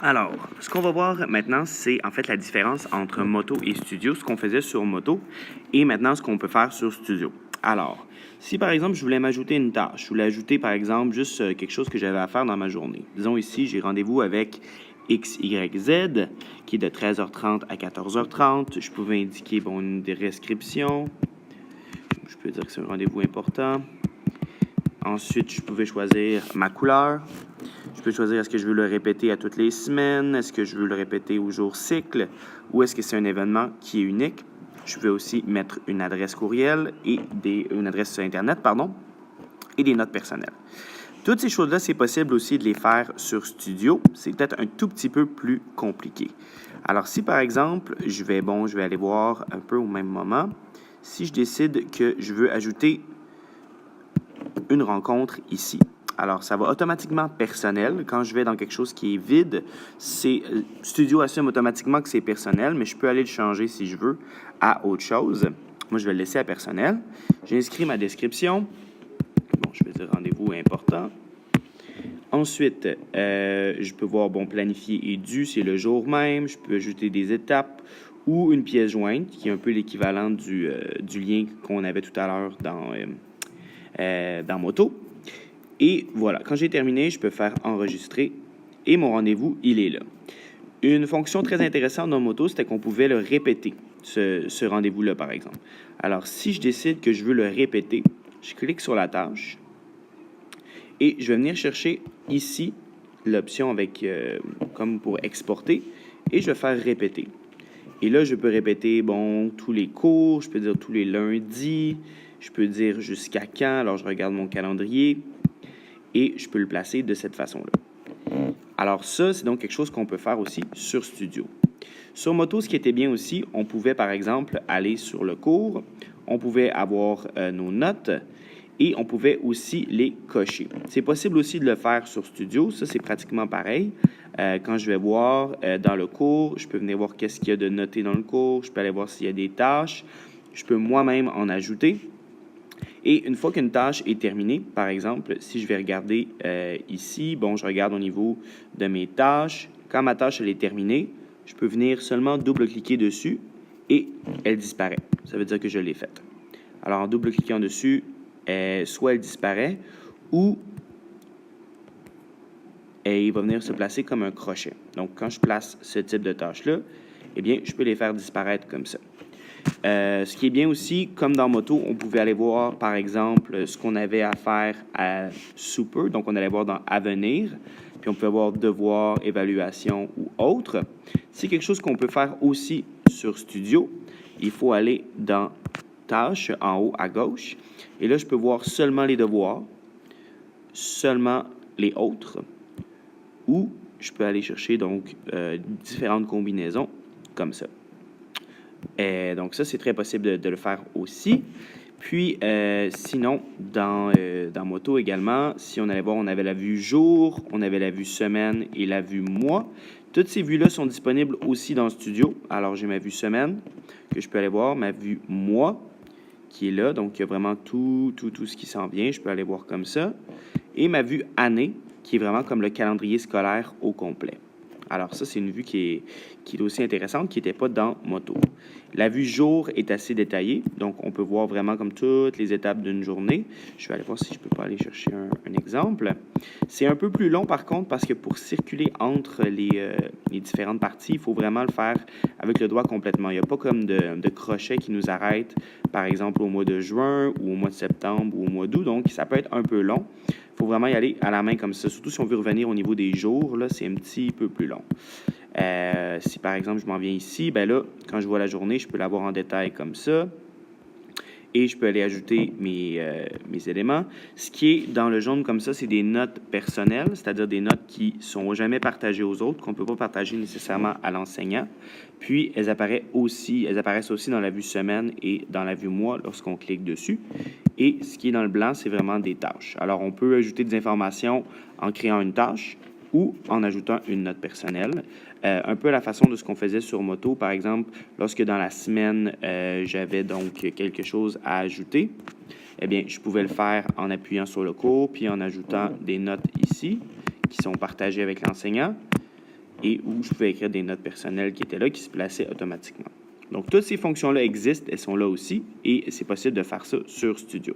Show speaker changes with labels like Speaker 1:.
Speaker 1: Alors, ce qu'on va voir maintenant, c'est en fait la différence entre Moto et Studio, ce qu'on faisait sur Moto, et maintenant ce qu'on peut faire sur Studio. Alors, si par exemple je voulais m'ajouter une tâche, je voulais ajouter par exemple juste quelque chose que j'avais à faire dans ma journée. Disons ici, j'ai rendez-vous avec X, Y, Z, qui est de 13h30 à 14h30. Je pouvais indiquer une description. Je peux dire que c'est un rendez-vous important. Ensuite, je pouvais choisir ma couleur. Je peux choisir est-ce que je veux le répéter à toutes les semaines, est-ce que je veux le répéter au jour cycle, ou est-ce que c'est un événement qui est unique. Je peux aussi mettre une adresse courriel et une adresse Internet, et des notes personnelles. Toutes ces choses-là, c'est possible aussi de les faire sur Studio. C'est peut-être un tout petit peu plus compliqué. Alors, si par exemple, je vais aller voir un peu au même moment, si je décide que je veux ajouter une rencontre ici. Alors, ça va automatiquement personnel. Quand je vais dans quelque chose qui est vide, Studio assume automatiquement que c'est personnel, mais je peux aller le changer si je veux à autre chose. Moi, je vais le laisser à personnel. J'inscris ma description. Je vais dire rendez-vous important. Ensuite, je peux voir, planifier et dû, c'est le jour même. Je peux ajouter des étapes ou une pièce jointe, qui est un peu l'équivalent du lien qu'on avait tout à l'heure dans Moto. Et voilà, quand j'ai terminé, je peux faire enregistrer et mon rendez-vous, il est là. Une fonction très intéressante dans Moto, c'était qu'on pouvait le répéter, ce rendez-vous-là, par exemple. Alors, si je décide que je veux le répéter, je clique sur la tâche et je vais venir chercher ici l'option avec comme pour exporter et je vais faire répéter. Et là, je peux répéter, tous les cours, je peux dire tous les lundis, je peux dire jusqu'à quand, alors je regarde mon calendrier et je peux le placer de cette façon-là. Alors ça, c'est donc quelque chose qu'on peut faire aussi sur Studio. Sur Moto, ce qui était bien aussi, on pouvait par exemple aller sur le cours, on pouvait avoir nos notes et on pouvait aussi les cocher. C'est possible aussi de le faire sur Studio, ça c'est pratiquement pareil. Quand je vais voir dans le cours, je peux venir voir qu'est-ce qu'il y a de noté dans le cours, je peux aller voir s'il y a des tâches, je peux moi-même en ajouter. Et une fois qu'une tâche est terminée, par exemple, si je vais regarder ici, je regarde au niveau de mes tâches. Quand ma tâche elle est terminée, je peux venir seulement double-cliquer dessus et elle disparaît. Ça veut dire que je l'ai faite. Alors, en double-cliquant dessus, soit elle disparaît ou il va venir se placer comme un crochet. Donc, quand je place ce type de tâche-là, eh bien, je peux les faire disparaître comme ça. Ce qui est bien aussi, comme dans Moto, on pouvait aller voir, par exemple, ce qu'on avait à faire à Super. Donc, on allait voir dans Avenir. Puis, on peut voir Devoir, Évaluation ou autre. C'est quelque chose qu'on peut faire aussi sur Studio. Il faut aller dans Tâches, en haut à gauche. Et là, je peux voir seulement les devoirs, seulement les autres. Ou je peux aller chercher, donc, différentes combinaisons comme ça. Donc, ça, c'est très possible de le faire aussi. Puis, sinon, dans Moto également, si on allait voir, on avait la vue jour, on avait la vue semaine et la vue mois. Toutes ces vues-là sont disponibles aussi dans Studio. Alors, j'ai ma vue semaine que je peux aller voir, ma vue mois qui est là. Donc, il y a vraiment tout ce qui s'en vient. Je peux aller voir comme ça. Et ma vue année qui est vraiment comme le calendrier scolaire au complet. Alors ça, c'est une vue qui est aussi intéressante, qui n'était pas dans Moto. La vue jour est assez détaillée, donc on peut voir vraiment comme toutes les étapes d'une journée. Je vais aller voir si je peux pas aller chercher un exemple. C'est un peu plus long par contre parce que pour circuler entre les différentes parties, il faut vraiment le faire avec le doigt complètement. Il n'y a pas comme de crochet qui nous arrête, par exemple au mois de juin ou au mois de septembre ou au mois d'août, donc ça peut être un peu long. Il faut vraiment y aller à la main comme ça. Surtout si on veut revenir au niveau des jours, là, c'est un petit peu plus long. Si par exemple je m'en viens ici, là, quand je vois la journée, je peux l'avoir en détail comme ça. Et je peux aller ajouter mes éléments. Ce qui est dans le jaune comme ça, c'est des notes personnelles, c'est-à-dire des notes qui ne sont jamais partagées aux autres, qu'on ne peut pas partager nécessairement à l'enseignant. Puis, elles apparaissent aussi dans la vue semaine et dans la vue mois lorsqu'on clique dessus. Et ce qui est dans le blanc, c'est vraiment des tâches. Alors, on peut ajouter des informations en créant une tâche ou en ajoutant une note personnelle. Un peu à la façon de ce qu'on faisait sur Moto, par exemple, lorsque dans la semaine, j'avais donc quelque chose à ajouter, eh bien, je pouvais le faire en appuyant sur le cours, puis en ajoutant des notes ici, qui sont partagées avec l'enseignant. et où je pouvais écrire des notes personnelles qui étaient là, qui se plaçaient automatiquement. Donc, toutes ces fonctions-là existent, elles sont là aussi, et c'est possible de faire ça sur Studio.